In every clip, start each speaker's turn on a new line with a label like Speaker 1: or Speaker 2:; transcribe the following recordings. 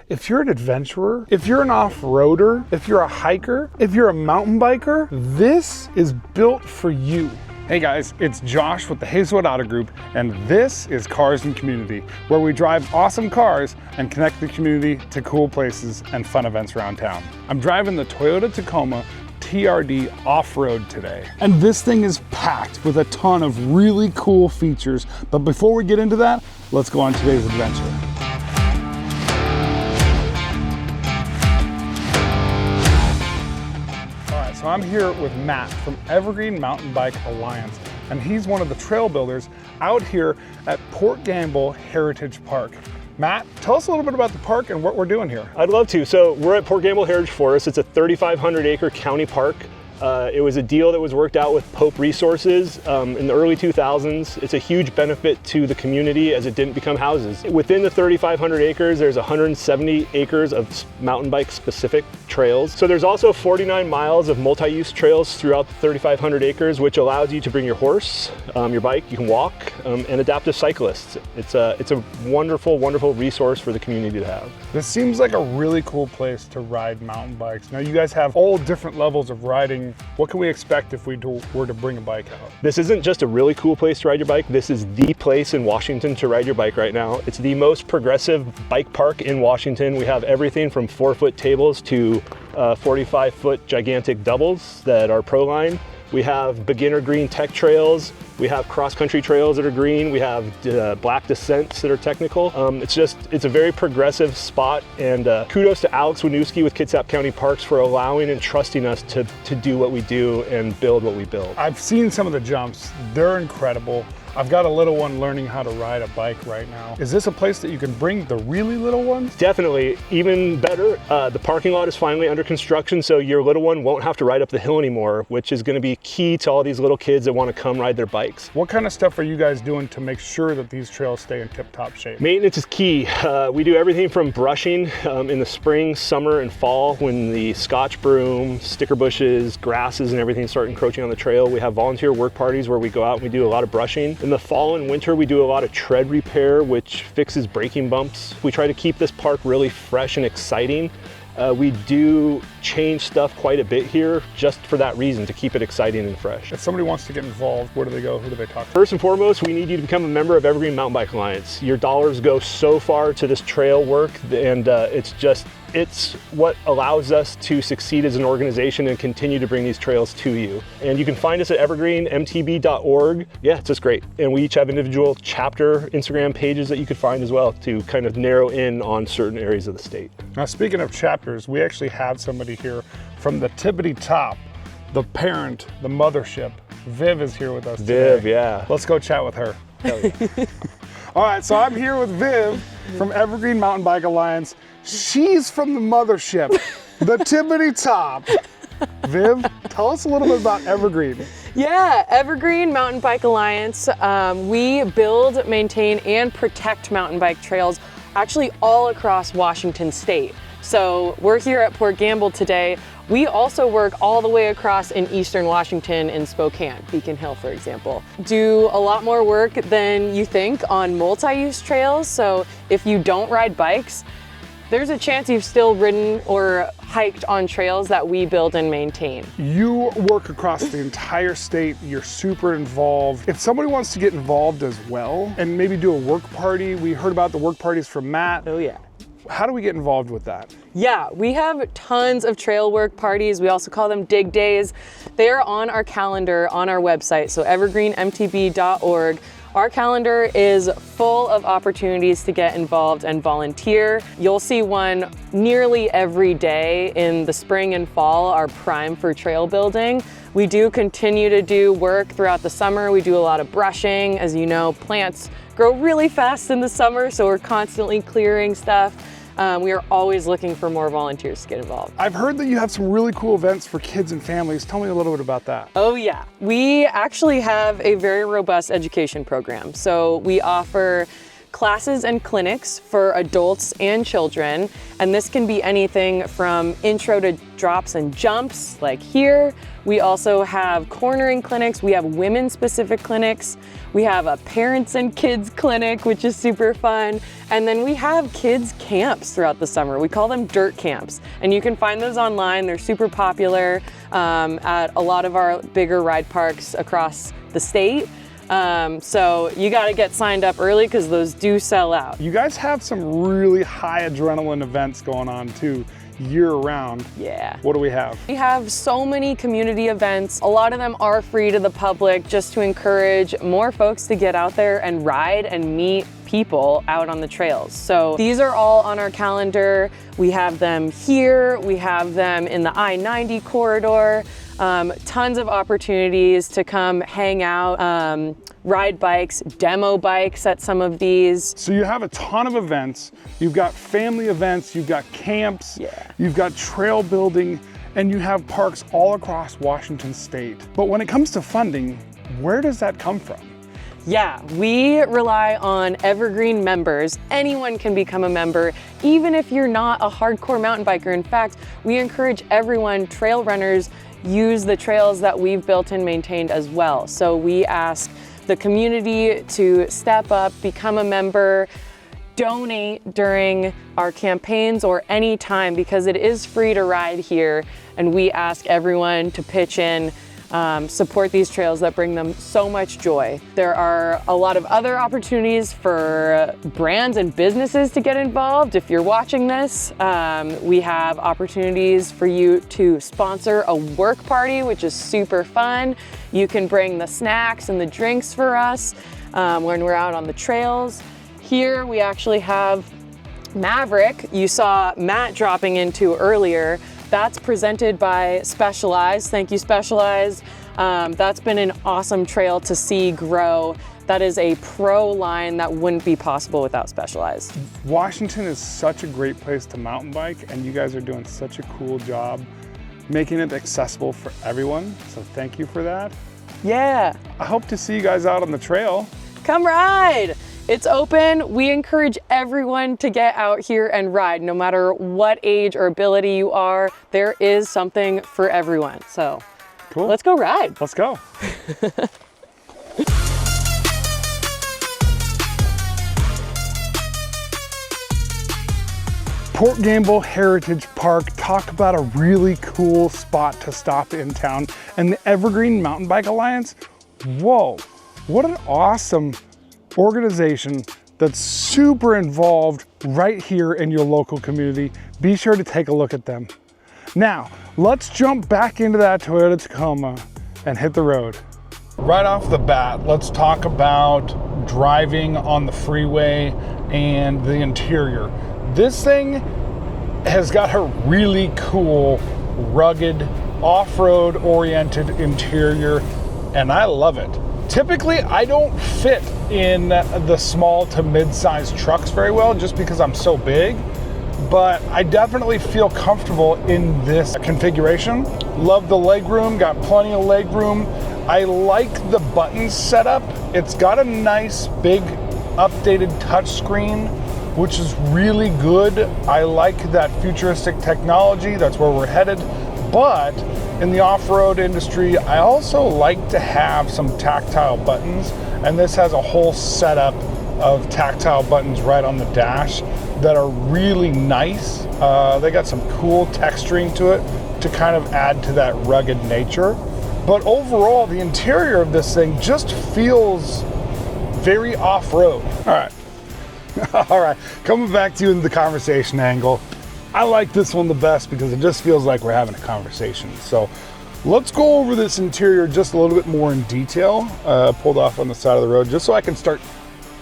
Speaker 1: If you're an adventurer, if you're an off-roader, if you're a hiker, if you're a mountain biker, this is built for you. Hey guys, it's Josh with the Hazelwood Auto Group, and this is Cars and Community, where we drive awesome cars and connect the community to cool places and fun events around town. I'm driving the Toyota Tacoma TRD Off-Road today, and this thing is packed with a ton of really cool features. But before we get into that, let's go on today's adventure. So I'm here with Matt from Evergreen Mountain Bike Alliance, and he's one of the trail builders out here at Port Gamble Heritage Park. Matt, tell us a little bit about the park and what we're doing here.
Speaker 2: I'd love to. So we're at Port Gamble Heritage Forest. It's a 3,500 acre county park. It was a deal that was worked out with Pope Resources in the early 2000s. It's a huge benefit to the community as it didn't become houses. Within the 3,500 acres, there's 170 acres of mountain bike specific trails. So there's also 49 miles of multi-use trails throughout the 3,500 acres, which allows you to bring your horse, your bike, you can walk, and adaptive cyclists. It's a wonderful, wonderful resource for the community to have.
Speaker 1: This seems like a really cool place to ride mountain bikes. Now you guys have all different levels of riding. What can we expect if we were to bring a bike out?
Speaker 2: This isn't just a really cool place to ride your bike. This is the place in Washington to ride your bike right now. It's the most progressive bike park in Washington. We have everything from 4-foot tables to 45-foot gigantic doubles that are pro line. We have beginner green tech trails. We have cross-country trails that are green. We have black descents that are technical. It's a very progressive spot, and kudos to Alex Winooski with Kitsap County Parks for allowing and trusting us to do what we do and build what we build.
Speaker 1: I've seen some of the jumps. They're incredible. I've got a little one learning how to ride a bike right now. Is this a place that you can bring the really little ones?
Speaker 2: Definitely. Even better, the parking lot is finally under construction, so your little one won't have to ride up the hill anymore, which is going to be key to all these little kids that want to come ride their bikes.
Speaker 1: What kind of stuff are you guys doing to make sure that these trails stay in tip-top shape?
Speaker 2: Maintenance is key. We do everything from brushing in the spring, summer, and fall when the scotch broom, sticker bushes, grasses, and everything start encroaching on the trail. We have volunteer work parties where we go out and we do a lot of brushing. In the fall and winter, we do a lot of tread repair, which fixes braking bumps. We try to keep this park really fresh and exciting. We do change stuff quite a bit here just for that reason, to keep it exciting and fresh.
Speaker 1: If somebody wants to get involved, where do they go? Who do they talk to?
Speaker 2: First and foremost, we need you to become a member of Evergreen Mountain Bike Alliance. Your dollars go so far to this trail work, and it's what allows us to succeed as an organization and continue to bring these trails to you. And you can find us at evergreenmtb.org. Yeah, it's just great. And we each have individual chapter Instagram pages that you could find as well to kind of narrow in on certain areas of the state.
Speaker 1: Now, speaking of chapters, we actually have somebody here from the Tippity Top, the parent, the mothership. Viv is here with us today.
Speaker 2: Viv, yeah.
Speaker 1: Let's go chat with her.
Speaker 2: Hell yeah.
Speaker 1: All right, so I'm here with Viv from Evergreen Mountain Bike Alliance. She's from the mothership, the Tippity Top. Viv, tell us a little bit about Evergreen.
Speaker 3: Yeah, Evergreen Mountain Bike Alliance. We build, maintain, and protect mountain bike trails actually all across Washington state. So we're here at Port Gamble today. We also work all the way across in Eastern Washington in Spokane, Beacon Hill, for example. Do a lot more work than you think on multi-use trails. So if you don't ride bikes, there's a chance you've still ridden or hiked on trails that we build and maintain.
Speaker 1: You work across the entire state. You're super involved. If somebody wants to get involved as well and maybe do a work party, we heard about the work parties from Matt.
Speaker 3: Oh yeah.
Speaker 1: How do we get involved with that?
Speaker 3: Yeah, we have tons of trail work parties. We also call them dig days. They are on our calendar on our website, so evergreenmtb.org. Our calendar is full of opportunities to get involved and volunteer. You'll see one nearly every day. In the spring and fall are prime for trail building. We do continue to do work throughout the summer. We do a lot of brushing. As you know, plants grow really fast in the summer, so we're constantly clearing stuff. We are always looking for more volunteers to get involved.
Speaker 1: I've heard that you have some really cool events for kids and families. Tell me a little bit about that.
Speaker 3: Oh yeah, we actually have a very robust education program. So we offer classes and clinics for adults and children. And this can be anything from intro to drops and jumps, like here. We also have cornering clinics. We have women-specific clinics. We have a parents and kids clinic, which is super fun. And then we have kids camps throughout the summer. We call them dirt camps. And you can find those online. They're super popular at a lot of our bigger ride parks across the state. So you got to get signed up early because those do sell out.
Speaker 1: You guys have some really high adrenaline events going on too, year round.
Speaker 3: Yeah.
Speaker 1: What do we have?
Speaker 3: We have so many community events. A lot of them are free to the public just to encourage more folks to get out there and ride and meet people out on the trails. So these are all on our calendar. We have them here. We have them in the I-90 corridor. Tons of opportunities to come hang out, ride bikes, demo bikes at some of these.
Speaker 1: So you have a ton of events. You've got family events, you've got camps, you've got trail building, and you have parks all across Washington state. But when it comes to funding, where does that come from?
Speaker 3: Yeah, we rely on Evergreen members. Anyone can become a member, even if you're not a hardcore mountain biker. In fact, we encourage everyone, trail runners, use the trails that we've built and maintained as well. So we ask the community to step up, become a member, donate during our campaigns or any time, because it is free to ride here. And we ask everyone to pitch in, support these trails that bring them so much joy. There are a lot of other opportunities for brands and businesses to get involved. If you're watching this, we have opportunities for you to sponsor a work party, which is super fun. You can bring the snacks and the drinks for us when we're out on the trails. Here we actually have Maverick. You saw Matt dropping into earlier. That's presented by Specialized. Thank you, Specialized. That's been an awesome trail to see grow. That is a pro line that wouldn't be possible without Specialized.
Speaker 1: Washington is such a great place to mountain bike, and you guys are doing such a cool job making it accessible for everyone. So thank you for that.
Speaker 3: Yeah.
Speaker 1: I hope to see you guys out on the trail.
Speaker 3: Come ride. It's open. We encourage everyone to get out here and ride, no matter what age or ability you are. There is something for everyone. So
Speaker 1: cool.
Speaker 3: Let's go ride.
Speaker 1: Let's go. Port Gamble Heritage Park, talk about a really cool spot to stop in town. And the Evergreen Mountain Bike Alliance, whoa, what an awesome organization that's super involved right here in your local community. Be sure to take a look at them. Now, let's jump back into that Toyota Tacoma and hit the road. Right off the bat, let's talk about driving on the freeway and the interior. This thing has got a really cool, rugged, off-road oriented interior, and I love it. Typically, I don't fit in the small to mid-sized trucks very well just because I'm so big, but I definitely feel comfortable in this configuration. Love the legroom, got plenty of legroom. I like the buttons setup. It's got a nice big updated touchscreen, which is really good. I like that futuristic technology. That's where we're headed. But in the off-road industry, I also like to have some tactile buttons, and this has a whole setup of tactile buttons right on the dash that are really nice. They got some cool texturing to it to kind of add to that rugged nature. But overall, the interior of this thing just feels very off-road. All right. All right, coming back to you in the conversation angle. I like this one the best because it just feels like we're having a conversation. So let's go over this interior just a little bit more in detail. Pulled off on the side of the road just so I can start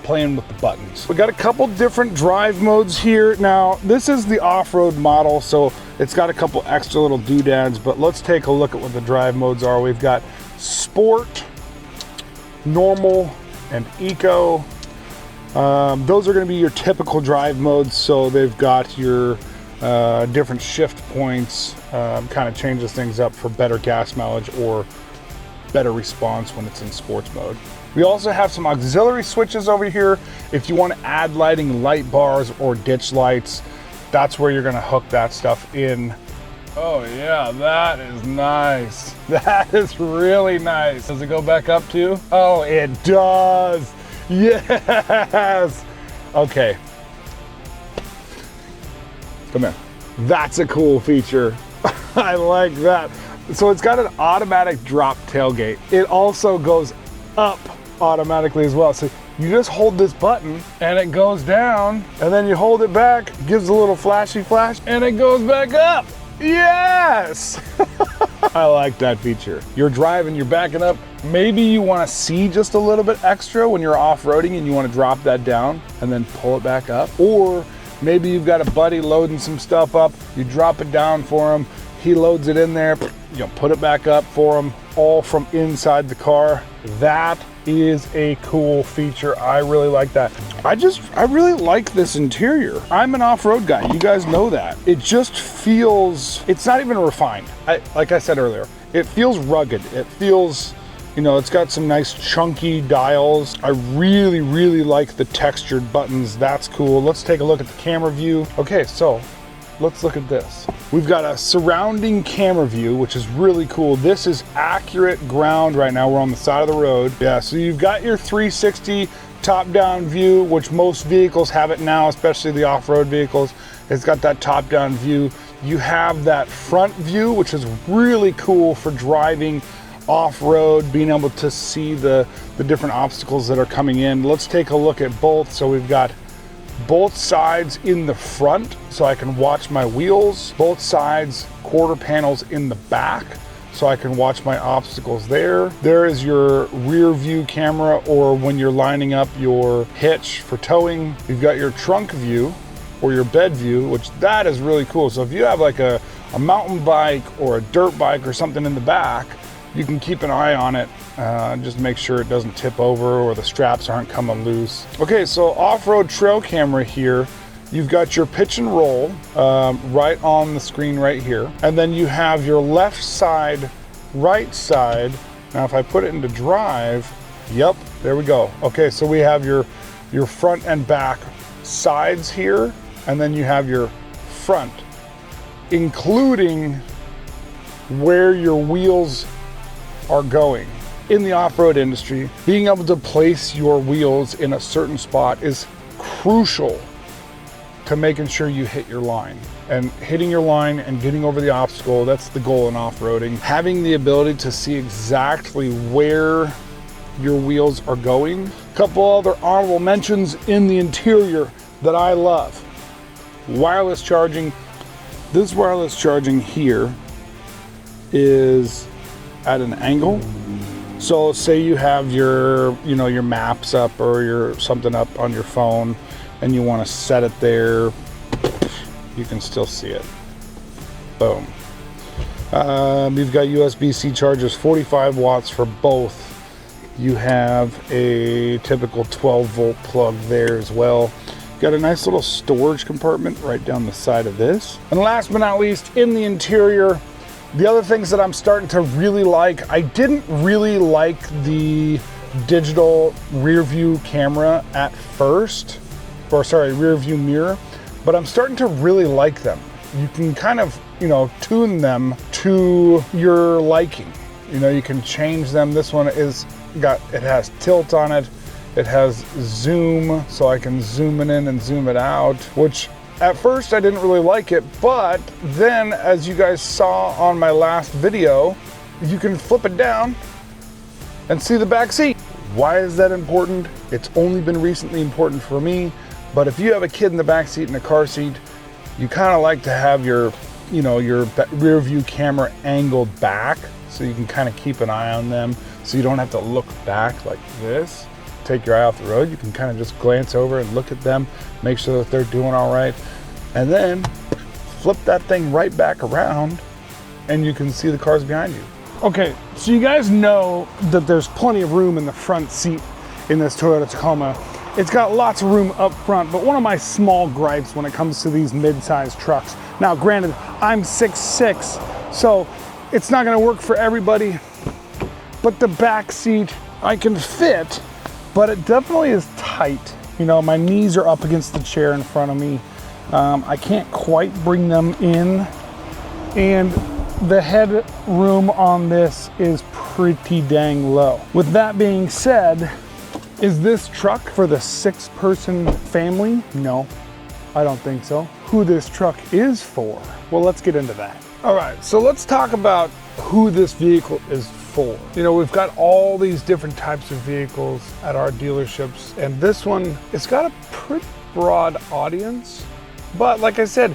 Speaker 1: playing with the buttons. We got a couple different drive modes here. Now, this is the off-road model, so it's got a couple extra little doodads, but let's take a look at what the drive modes are. We've got Sport, Normal, and Eco. Those are going to be your typical drive modes, so they've got your different shift points, kind of changes things up for better gas mileage or better response when it's in sports mode. We also have some auxiliary switches over here. If you want to add lighting, light bars or ditch lights, that's where you're gonna hook that stuff in. Oh yeah, that is nice. That is really nice. Does it go back up too? Oh, it does. Yes. Okay. Come here. That's a cool feature. I like that. So it's got an automatic drop tailgate. It also goes up automatically as well. So you just hold this button and it goes down, and then you hold it back, gives a little flashy flash, and it goes back up. Yes! I like that feature. You're driving, you're backing up. Maybe you want to see just a little bit extra when you're off-roading and you want to drop that down and then pull it back up. Or maybe you've got a buddy loading some stuff up, you drop it down for him, he loads it in there, you know, put it back up for him, all from inside the car. That is a cool feature. I really like that. I really like this interior. I'm an off-road guy, you guys know that. It just feels, it's not even refined. Like I said earlier, it feels rugged. It feels, you know, it's got some nice chunky dials. I really, really like the textured buttons. That's cool. Let's take a look at the camera view. Okay, so let's look at this. We've got a surrounding camera view, which is really cool. This is accurate ground right now. We're on the side of the road. Yeah, so you've got your 360 top-down view, which most vehicles have it now, especially the off-road vehicles. It's got that top-down view. You have that front view, which is really cool for driving off-road, being able to see the different obstacles that are coming in. Let's take a look at both. So we've got both sides in the front so I can watch my wheels, both sides quarter panels in the back so I can watch my obstacles there. There is your rear view camera, or when you're lining up your hitch for towing. You've got your trunk view or your bed view, which that is really cool. So if you have like a mountain bike or a dirt bike or something in the back, you can keep an eye on it, just make sure it doesn't tip over or the straps aren't coming loose. Okay, so off-road trail camera here, you've got your pitch and roll right on the screen right here. And then you have your left side, right side. Now if I put it into drive, yep, there we go. Okay, so we have your front and back sides here, and then you have your front, including where your wheels are going. In the off-road industry, being able to place your wheels in a certain spot is crucial to making sure you hit your line. And hitting your line and getting over the obstacle, that's the goal in off-roading. Having the ability to see exactly where your wheels are going. A couple other honorable mentions in the interior that I love. Wireless charging. This wireless charging here is at an angle. So say you have your, you know, your maps up or your something up on your phone and you want to set it there, you can still see it. Boom. You've got USB-C chargers, 45 watts for both. You have a typical 12 volt plug there as well. Got a nice little storage compartment right down the side of this. And last but not least, in the interior, the other things that I'm starting to really like, I didn't really like the digital rear view camera at first, or sorry, rear view mirror, but I'm starting to really like them. You can kind of, you know, tune them to your liking. You know, you can change them. This one it has tilt on it. It has zoom, so I can zoom it in and zoom it out, which at first I didn't really like it, but then as you guys saw on my last video, you can flip it down and see the back seat. Why is that important? It's only been recently important for me, but if you have a kid in the back seat in a car seat, you kind of like to have your, you know, your rear view camera angled back so you can kind of keep an eye on them so you don't have to look back like this. Take your eye off the road, you can kind of just glance over and look at them, make sure that they're doing all right, and then flip that thing right back around and you can see the cars behind you. Okay, so you guys know that there's plenty of room in the front seat in this Toyota Tacoma. It's got lots of room up front, but one of my small gripes when it comes to these mid-sized trucks, now granted, I'm 6'6", so it's not gonna work for everybody, but the back seat I can fit, but it definitely is tight. You know, my knees are up against the chair in front of me. I can't quite bring them in, and the head room on this is pretty dang low. With that being said, is this truck for the 6-person family? No, I don't think so. Who this truck is for? Well, let's get into that. All right, so let's talk about who this vehicle is for. You know, we've got all these different types of vehicles at our dealerships, and this one, it's got a pretty broad audience. But like I said,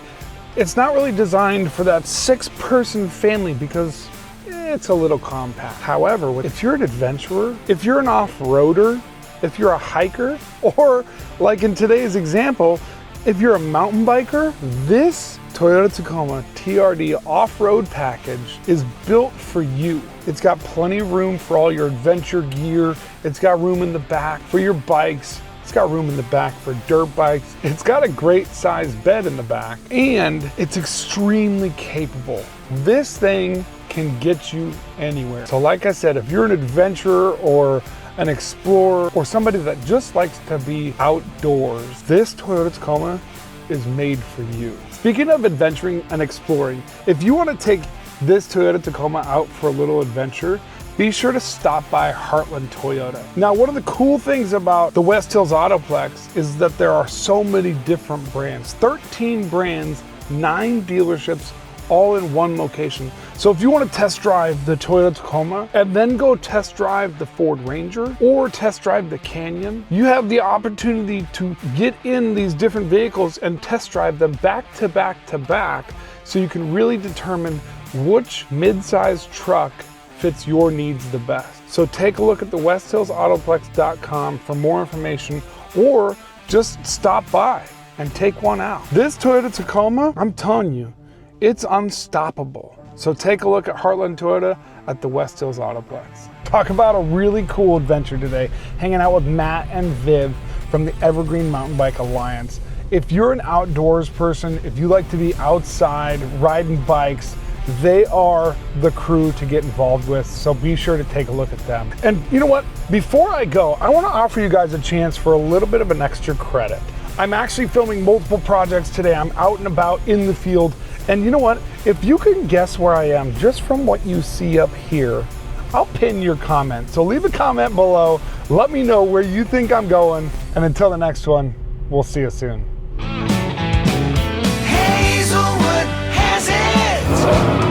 Speaker 1: it's not really designed for that 6-person family because it's a little compact. However, if you're an adventurer, if you're an off-roader, if you're a hiker, or like in today's example, if you're a mountain biker, this Toyota Tacoma TRD Off-Road package is built for you. It's got plenty of room for all your adventure gear. It's got room in the back for your bikes. It's got room in the back for dirt bikes. It's got a great sized bed in the back, and it's extremely capable. This thing can get you anywhere. So like I said, if you're an adventurer or an explorer or somebody that just likes to be outdoors, this Toyota Tacoma is made for you. Speaking of adventuring and exploring, if you want to take this Toyota Tacoma out for a little adventure, be sure to stop by Heartland Toyota. Now, one of the cool things about the West Hills Autoplex is that there are so many different brands, 13 brands, 9 dealerships, all in one location. So if you want to test drive the Toyota Tacoma and then go test drive the Ford Ranger or test drive the Canyon, you have the opportunity to get in these different vehicles and test drive them back to back to back, so you can really determine which mid-size truck fits your needs the best. So take a look at the westhillsautoplex.com for more information, or just stop by and take one out. This Toyota Tacoma, I'm telling you, it's unstoppable. So take a look at Heartland Toyota at the West Hills Autoplex. Talk about a really cool adventure today, hanging out with Matt and Viv from the Evergreen Mountain Bike Alliance. If you're an outdoors person, if you like to be outside riding bikes, they are the crew to get involved with, so be sure to take a look at them. And you know what? Before I go, I want to offer you guys a chance for a little bit of an extra credit. I'm actually filming multiple projects today. I'm out and about in the field. And you know what? If you can guess where I am just from what you see up here, I'll pin your comment. So leave a comment below. Let me know where you think I'm going. And until the next one, we'll see you soon.
Speaker 4: Hazelwood has it.